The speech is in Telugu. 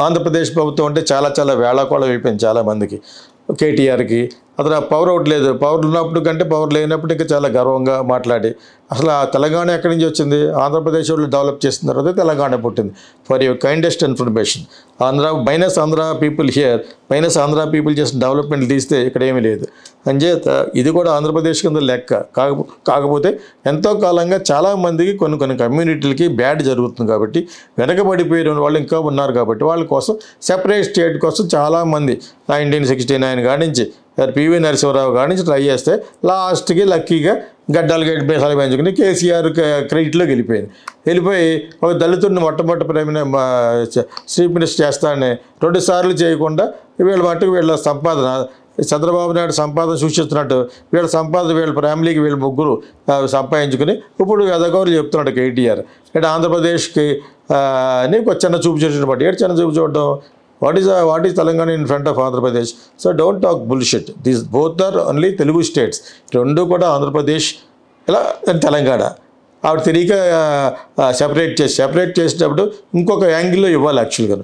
ఆంధ్రప్రదేశ్ ప్రభుత్వం అంటే చాలా చాలా వేళాకోళం అయిపోయింది చాలామందికి. కేటీఆర్‌కి అతను పవర్ ఒకటి లేదు. పవర్ ఉన్నప్పుడు కంటే పవర్ లేనప్పుడు ఇంకా చాలా గర్వంగా మాట్లాడి అసలు ఆ తెలంగాణ ఎక్కడి నుంచి వచ్చింది? ఆంధ్రప్రదేశ్ వాళ్ళు డెవలప్ చేసిన తర్వాత తెలంగాణ పుట్టింది. For your kindest information. Andhra people here minus Andhra people చేసిన డెవలప్మెంట్ తీస్తే ఇక్కడ ఏమీ లేదు. అంచేత ఇది కూడా ఆంధ్రప్రదేశ్ కింద లెక్క. కాకపోతే ఎంతో కాలంగా చాలామందికి కొన్ని కమ్యూనిటీలకి బ్యాడ్ జరుగుతుంది కాబట్టి వెనకబడిపోయిన వాళ్ళు ఇంకా ఉన్నారు కాబట్టి వాళ్ళ కోసం సెపరేట్ స్టేట్ కోసం చాలామంది 1969 కాడి నుంచి పివి నరసింహరావు కాడి నుంచి ట్రై చేస్తే లాస్ట్కి లక్కీగా గడ్డలు బేసాలు పెంచుకుని కేసీఆర్ క్రెడిట్లోకి వెళ్ళిపోయి ఒక దళితుడిని మొట్టమొదటి చీఫ్ మినిస్టర్ చేస్తానని 2 సార్లు చేయకుండా వీళ్ళ మట్టుకు వీళ్ళ సంపాదన చంద్రబాబు నాయుడు సంపాదన సూచిస్తున్నట్టు వీళ్ళ సంపాదన వీళ్ళ ఫ్యామిలీకి వీళ్ళ ముగ్గురు సంపాదించుకుని ఇప్పుడు ఎదగోరు చెప్తున్నాడు కేటీఆర్. ఇక్కడ ఆంధ్రప్రదేశ్కి నీకు చిన్న చూపు చూసిన బట్టి చిన్న చూపు చూడడం. What is Telangana in front of Andhra Pradesh? So don't talk bullshit. These both are only Telugu states. రెండు కూడా ఆంధ్రప్రదేశ్ ఇలా తెలంగాణ. ఆవిడ తిరిగి సెపరేట్ చేసేటప్పుడు ఇంకొక యాంగిల్లో ఇవ్వాలి యాక్చువల్గా.